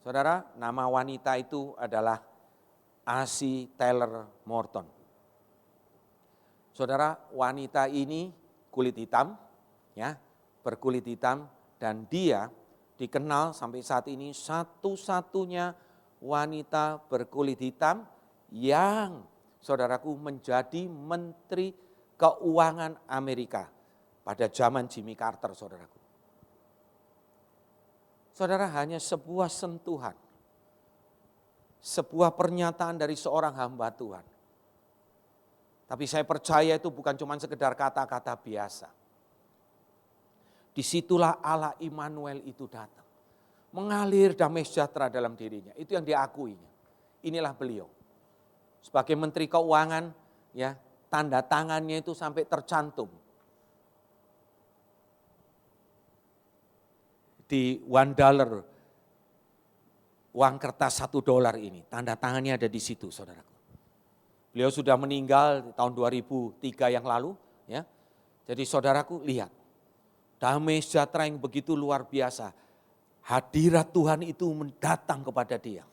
Speaker 1: Saudara, nama wanita itu adalah Asi Taylor Morton. Saudara, wanita ini kulit hitam, ya, berkulit hitam, dan dia dikenal sampai saat ini satu-satunya wanita berkulit hitam yang, saudaraku, menjadi Menteri Keuangan Amerika pada zaman Jimmy Carter, saudaraku. Saudara, hanya sebuah sentuhan, sebuah pernyataan dari seorang hamba Tuhan. Tapi saya percaya itu bukan cuma sekedar kata-kata biasa. Disitulah Allah Immanuel itu datang. Mengalir damai sejahtera dalam dirinya. Itu yang diakuinya. Inilah beliau. Sebagai Menteri Keuangan, ya, tanda tangannya itu sampai tercantum di $1, uang kertas $1 ini. Tanda tangannya ada di situ, saudaraku. Beliau sudah meninggal di tahun 2003 yang lalu. Ya. Jadi saudaraku, lihat. Damai sejahtera yang begitu luar biasa. Hadirat Tuhan itu mendatang kepada dia.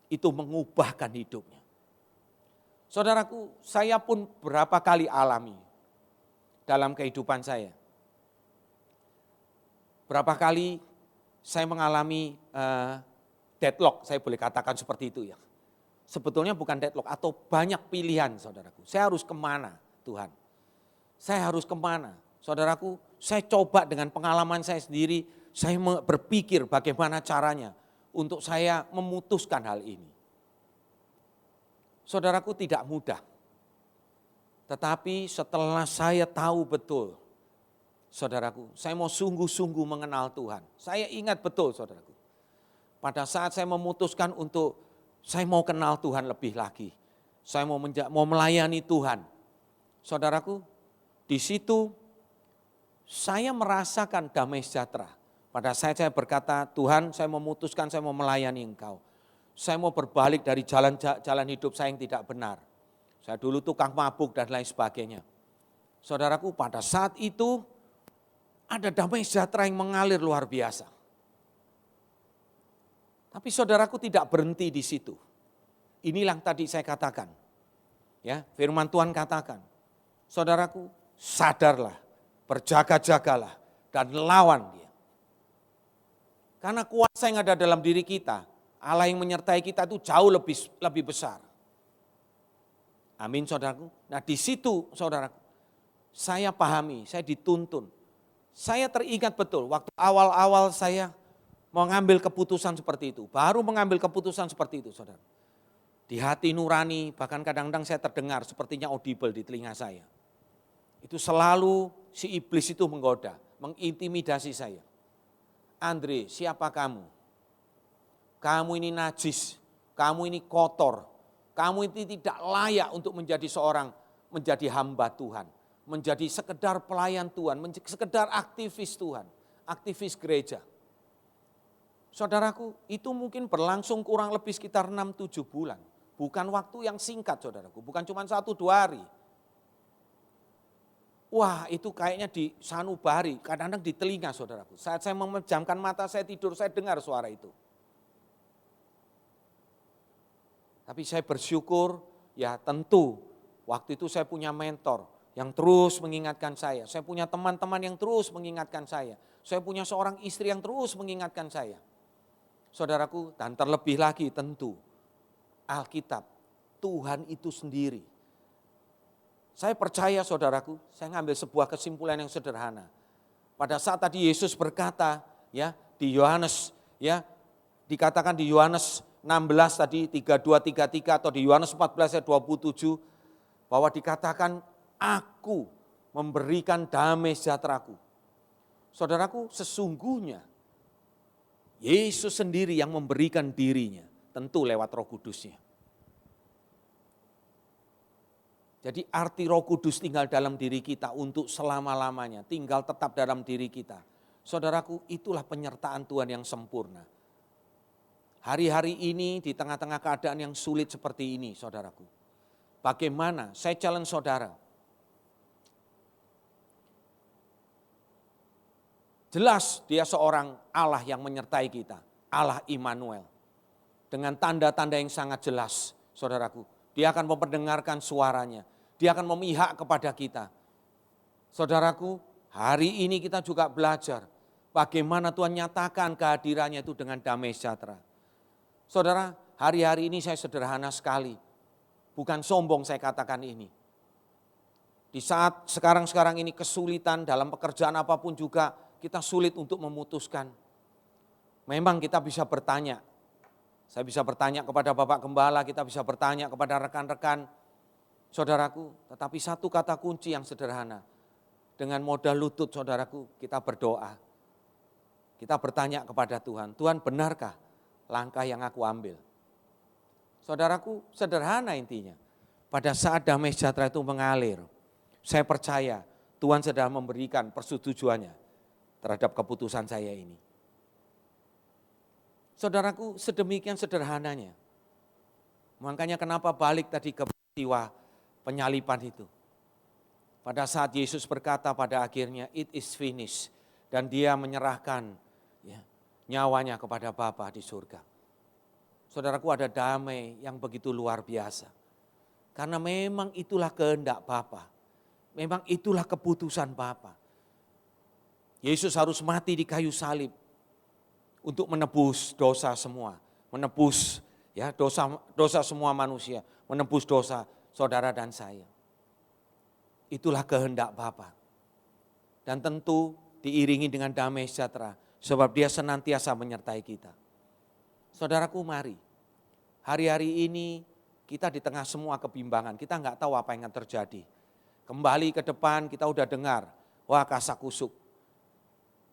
Speaker 1: Itu mengubahkan hidupnya. Saudaraku, saya pun berapa kali alami dalam kehidupan saya. Berapa kali saya mengalami deadlock, saya boleh katakan seperti itu ya. Sebetulnya bukan deadlock atau banyak pilihan, saudaraku. Saya harus kemana, Tuhan? Saya harus kemana? Saudaraku, saya coba dengan pengalaman saya sendiri, saya berpikir bagaimana caranya untuk saya memutuskan hal ini. Saudaraku, tidak mudah. Tetapi setelah saya tahu betul, saudaraku, saya mau sungguh-sungguh mengenal Tuhan. Saya ingat betul, saudaraku. Pada saat saya memutuskan untuk saya mau kenal Tuhan lebih lagi. Saya mau melayani Tuhan. Saudaraku, di situ saya merasakan damai sejahtera. Pada saat saya berkata, Tuhan, saya memutuskan saya mau melayani Engkau. Saya mau berbalik dari jalan hidup saya yang tidak benar. Saya dulu tukang mabuk dan lain sebagainya. Saudaraku, pada saat itu ada damai sejahtera yang mengalir luar biasa. Tapi saudaraku tidak berhenti di situ. Inilah yang tadi saya katakan. Ya, firman Tuhan katakan, saudaraku, sadarlah, berjaga-jagalah dan lawan dia. Karena kuasa yang ada dalam diri kita, Allah yang menyertai kita itu jauh lebih besar. Amin, saudaraku. Nah, di situ, saudaraku, saya pahami, saya dituntun. Saya teringat betul waktu awal-awal saya mengambil keputusan seperti itu. Baru mengambil keputusan seperti itu, saudara. Di hati nurani, bahkan kadang-kadang saya terdengar sepertinya audible di telinga saya. Itu selalu si iblis itu menggoda, mengintimidasi saya. Andre, siapa kamu? Kamu ini najis, kamu ini kotor, kamu ini tidak layak untuk menjadi hamba Tuhan. Menjadi sekedar pelayan Tuhan, sekedar aktivis Tuhan, aktivis gereja. Saudaraku, itu mungkin berlangsung kurang lebih sekitar 6-7 bulan. Bukan waktu yang singkat, saudaraku. Bukan cuma 1-2 hari. Wah, itu kayaknya di sanubari, kadang-kadang di telinga, saudaraku. Saat saya memejamkan mata, saya tidur, saya dengar suara itu. Tapi saya bersyukur, ya tentu waktu itu saya punya mentor yang terus mengingatkan saya. Saya punya teman-teman yang terus mengingatkan saya. Saya punya seorang istri yang terus mengingatkan saya. Saudaraku, dan terlebih lagi tentu Alkitab, Tuhan itu sendiri. Saya percaya saudaraku, saya ngambil sebuah kesimpulan yang sederhana. Pada saat tadi Yesus berkata, ya di Yohanes, ya dikatakan di Yohanes 16 tadi 32-33 atau di Yohanes 14 ayat 27 bahwa dikatakan aku memberikan damai sejahteraku. Saudaraku, sesungguhnya Yesus sendiri yang memberikan dirinya, tentu lewat Roh Kudusnya. Jadi arti Roh Kudus tinggal dalam diri kita untuk selama-lamanya, tinggal tetap dalam diri kita. Saudaraku, itulah penyertaan Tuhan yang sempurna. Hari-hari ini di tengah-tengah keadaan yang sulit seperti ini, saudaraku. Bagaimana? Saya challenge saudara. Jelas dia seorang Allah yang menyertai kita, Allah Immanuel. Dengan tanda-tanda yang sangat jelas, saudaraku. Dia akan memperdengarkan suaranya. Dia akan memihak kepada kita. Saudaraku, hari ini kita juga belajar bagaimana Tuhan nyatakan kehadirannya itu dengan damai sejahtera. Saudara, hari-hari ini saya sederhana sekali. Bukan sombong saya katakan ini. Di saat sekarang ini kesulitan dalam pekerjaan apapun juga kita sulit untuk memutuskan. Memang kita bisa bertanya. Saya bisa bertanya kepada Bapak Gembala, kita bisa bertanya kepada rekan-rekan, saudaraku. Tetapi satu kata kunci yang sederhana. Dengan modal lutut saudaraku, kita berdoa. Kita bertanya kepada Tuhan, Tuhan benarkah langkah yang aku ambil? Saudaraku, sederhana intinya. Pada saat damai sejahtera itu mengalir, saya percaya Tuhan sedang memberikan persetujuannya terhadap keputusan saya ini. Saudaraku, sedemikian sederhananya. Makanya kenapa balik tadi ke peristiwa penyaliban itu. Pada saat Yesus berkata pada akhirnya, it is finished. Dan dia menyerahkan nyawanya kepada Bapa di surga. Saudaraku, ada damai yang begitu luar biasa. Karena memang itulah kehendak Bapa. Memang itulah keputusan Bapa. Yesus harus mati di kayu salib untuk menebus dosa semua, menebus dosa semua manusia, menebus dosa saudara dan saya. Itulah kehendak Bapa. Dan tentu diiringi dengan damai sejahtera, sebab Dia senantiasa menyertai kita. Saudaraku, mari, hari-hari ini kita di tengah semua kebimbangan, kita enggak tahu apa yang akan terjadi. Kembali ke depan kita udah dengar, wah kasakusuk.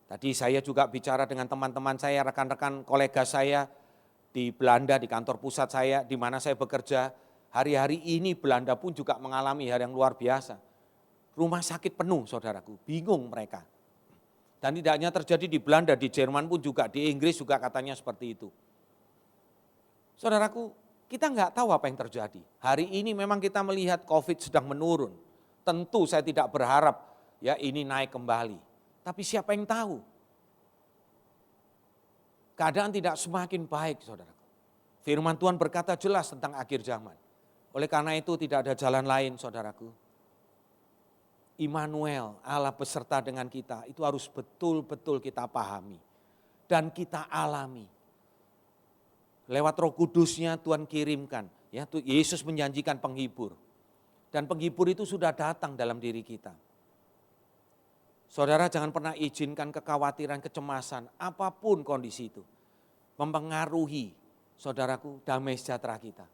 Speaker 1: Tadi saya juga bicara dengan teman-teman saya, rekan-rekan kolega saya di Belanda, di kantor pusat saya, di mana saya bekerja. Hari-hari ini Belanda pun juga mengalami hal yang luar biasa. Rumah sakit penuh, saudaraku, bingung mereka. Dan tidak hanya terjadi di Belanda, di Jerman pun juga, di Inggris juga katanya seperti itu. Saudaraku, kita nggak tahu apa yang terjadi. Hari ini memang kita melihat COVID sedang menurun. Tentu saya tidak berharap ya ini naik kembali. Tapi siapa yang tahu? Keadaan tidak semakin baik, saudaraku. Firman Tuhan berkata jelas tentang akhir zaman. Oleh karena itu tidak ada jalan lain, saudaraku. Immanuel, Allah beserta dengan kita, itu harus betul-betul kita pahami. Dan kita alami. Lewat Roh Kudusnya Tuhan kirimkan. Ya, Yesus menjanjikan penghibur. Dan penghibur itu sudah datang dalam diri kita. Saudara jangan pernah izinkan kekhawatiran, kecemasan, apapun kondisi itu. Mempengaruhi saudaraku damai sejahtera kita.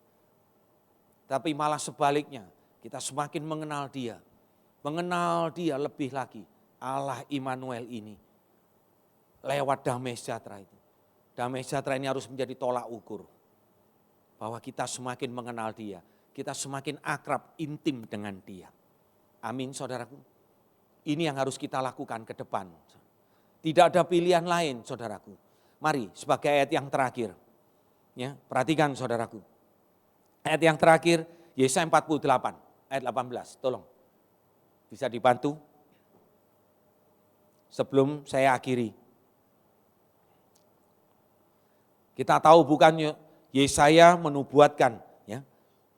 Speaker 1: Tapi malah sebaliknya, kita semakin mengenal Dia. Mengenal Dia lebih lagi, Allah Immanuel ini. Lewat damai sejahtera itu. Damai sejahtera ini harus menjadi tolak ukur. Bahwa kita semakin mengenal Dia. Kita semakin akrab, intim dengan Dia. Amin saudaraku. Ini yang harus kita lakukan ke depan. Tidak ada pilihan lain saudaraku. mari sebagai ayat yang terakhir. Ya, perhatikan saudaraku. Ayat yang terakhir, Yesaya 48, ayat 18, tolong. Bisa dibantu? Sebelum saya akhiri. Kita tahu bukan Yesaya menubuatkan ya,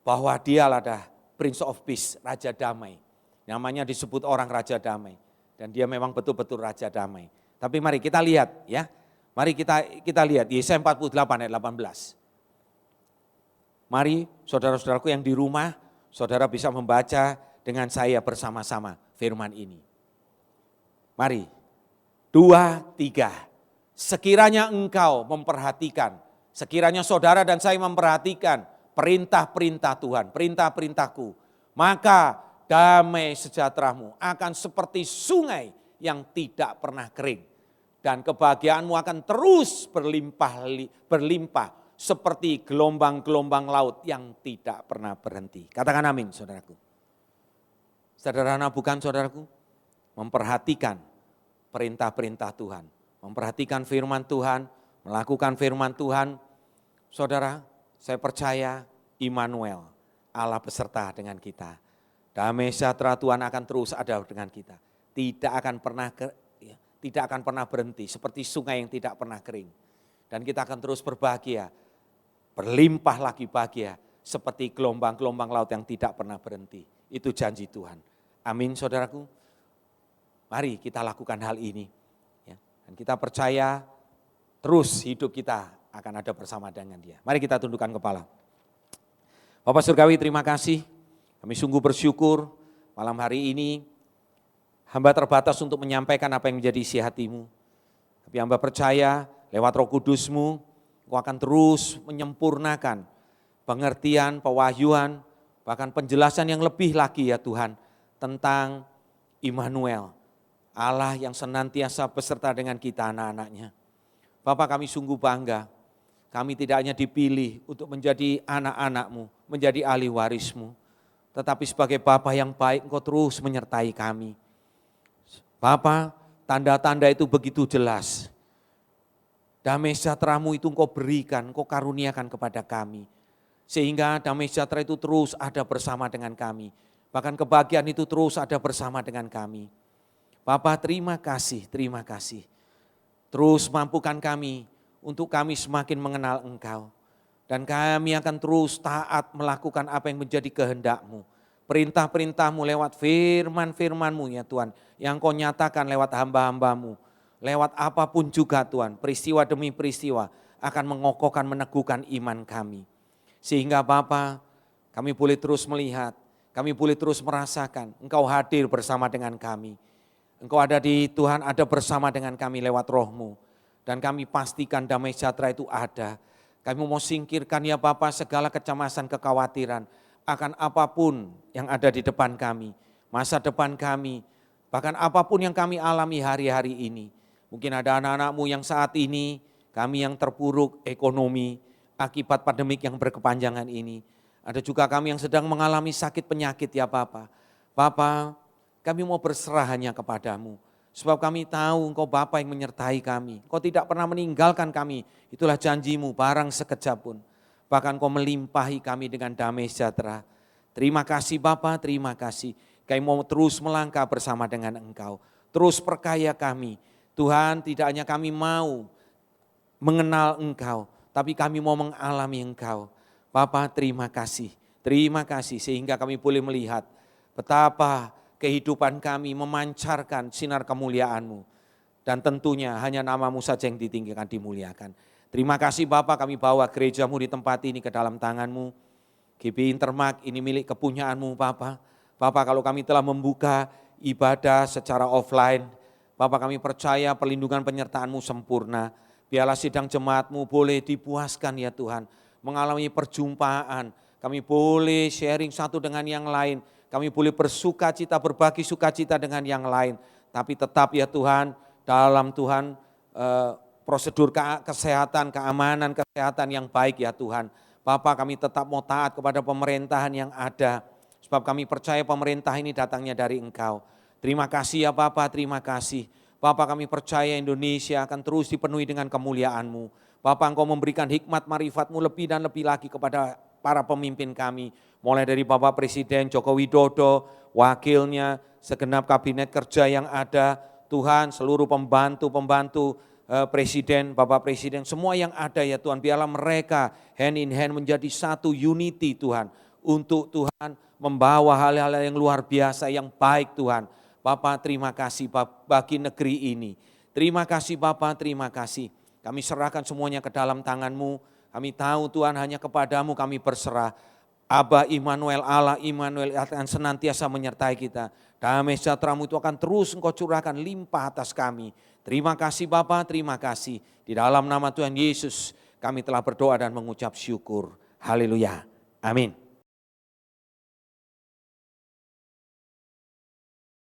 Speaker 1: bahwa dia adalah Prince of Peace, Raja Damai. Namanya disebut orang Raja Damai. Dan dia memang betul-betul Raja Damai. Tapi mari kita lihat ya. Mari kita lihat Yesaya 48 ayat 18. Mari saudara-saudaraku yang di rumah, saudara bisa membaca dengan saya bersama-sama firman ini. Mari, 2, 3. Sekiranya engkau memperhatikan, sekiranya saudara dan saya memperhatikan perintah-perintah Tuhan, perintah-perintahku, maka damai sejahteramu akan seperti sungai yang tidak pernah kering. Dan kebahagiaanmu akan terus berlimpah seperti gelombang-gelombang laut yang tidak pernah berhenti. Katakan amin saudaraku. Sederhana bukan saudaraku? Memperhatikan perintah-perintah Tuhan. Memperhatikan firman Tuhan, melakukan firman Tuhan. Saudara, saya percaya Immanuel, Allah beserta dengan kita. Damai sejahtera Tuhan akan terus ada dengan kita. Tidak akan pernah berhenti, seperti sungai yang tidak pernah kering. Dan kita akan terus berbahagia, berlimpah lagi bahagia, seperti gelombang-gelombang laut yang tidak pernah berhenti. Itu janji Tuhan. Amin saudaraku. Mari kita lakukan hal ini. Ya. Dan kita percaya terus hidup kita akan ada bersama dengan Dia. Mari kita tundukkan kepala. Bapak Surgawi, terima kasih. Kami sungguh bersyukur malam hari ini. Hamba terbatas untuk menyampaikan apa yang menjadi isi hatimu. Tapi hamba percaya lewat Roh Kudus-Mu, Engkau akan terus menyempurnakan pengertian, pewahyuan, bahkan penjelasan yang lebih lagi ya Tuhan, tentang Immanuel, Allah yang senantiasa beserta dengan kita anak-anaknya. Bapak, kami sungguh bangga, kami tidak hanya dipilih untuk menjadi anak-anak-Mu, menjadi ahli waris-Mu, tetapi sebagai Bapa yang baik Engkau terus menyertai kami. Bapa, tanda-tanda itu begitu jelas. Damai sejahtera-Mu itu Engkau berikan, Engkau karuniakan kepada kami. Sehingga damai sejahtera itu terus ada bersama dengan kami. Bahkan kebahagiaan itu terus ada bersama dengan kami. Bapa, terima kasih, terima kasih. Terus mampukan kami untuk kami semakin mengenal Engkau. Dan kami akan terus taat melakukan apa yang menjadi kehendak-Mu. Perintah-perintah-Mu lewat firman-firman-Mu ya Tuhan. Yang Kau nyatakan lewat hamba-hamba-Mu. Lewat apapun juga Tuhan, peristiwa demi peristiwa akan mengokohkan, meneguhkan iman kami. Sehingga Bapa, kami boleh terus melihat, kami boleh terus merasakan Engkau hadir bersama dengan kami. Engkau ada di Tuhan, ada bersama dengan kami lewat Roh-Mu. Dan kami pastikan damai sejahtera itu ada. Kami mau singkirkan ya Bapa segala kecemasan, kekhawatiran akan apapun yang ada di depan kami, masa depan kami, bahkan apapun yang kami alami hari-hari ini. Mungkin ada anak-anak-Mu yang saat ini, kami yang terpuruk ekonomi akibat pandemik yang berkepanjangan ini. Ada juga kami yang sedang mengalami sakit penyakit ya Bapa. Bapa, kami mau berserah hanya kepada-Mu. Sebab kami tahu Engkau Bapa yang menyertai kami. Engkau tidak pernah meninggalkan kami. Itulah janji-Mu, barang sekejap pun. Bahkan Kau melimpahi kami dengan damai sejahtera. Terima kasih Bapa, terima kasih. Kami mau terus melangkah bersama dengan Engkau. Terus perkaya kami. Tuhan, tidak hanya kami mau mengenal Engkau, tapi kami mau mengalami Engkau. Bapa, terima kasih sehingga kami boleh melihat betapa kehidupan kami memancarkan sinar kemuliaan-Mu. Dan tentunya hanya nama-Mu saja yang ditinggikan, dimuliakan. Terima kasih Bapa, kami bawa gereja-Mu di tempat ini ke dalam tangan-Mu. GB Intermark ini milik kepunyaan-Mu Bapa. Bapa, kalau kami telah membuka ibadah secara offline, Bapa, kami percaya perlindungan penyertaan-Mu sempurna. Biarlah sidang jemaat-Mu boleh dipuaskan ya Tuhan. Mengalami perjumpaan, kami boleh sharing satu dengan yang lain. Kami boleh bersuka cita, berbagi sukacita dengan yang lain. Tapi tetap ya Tuhan, dalam Tuhan prosedur kesehatan, keamanan, kesehatan yang baik ya Tuhan. Bapa, kami tetap mau taat kepada pemerintahan yang ada. Sebab kami percaya pemerintah ini datangnya dari Engkau. Terima kasih ya Bapa, terima kasih. Bapa, kami percaya Indonesia akan terus dipenuhi dengan kemuliaan-Mu. Bapa, Engkau memberikan hikmat marifat-Mu lebih dan lebih lagi kepada para pemimpin kami. Mulai dari Bapak Presiden Joko Widodo, wakilnya, segenap kabinet kerja yang ada, Tuhan, seluruh pembantu-pembantu Presiden, Bapak Presiden, semua yang ada ya Tuhan, biarlah mereka hand in hand menjadi satu unity Tuhan, untuk Tuhan membawa hal-hal yang luar biasa, yang baik Tuhan. Bapak, terima kasih bagi negeri ini. Terima kasih Bapak, terima kasih. Kami serahkan semuanya ke dalam tangan-Mu. Kami tahu Tuhan, hanya kepadamu kami berserah. Aba Immanuel, Allah Immanuel akan senantiasa menyertai kita. Damai sejahtera-Mu itu akan terus Engkau curahkan limpah atas kami. Terima kasih Bapa, terima kasih. Di dalam nama Tuhan Yesus kami telah berdoa dan mengucap syukur. Haleluya. Amin.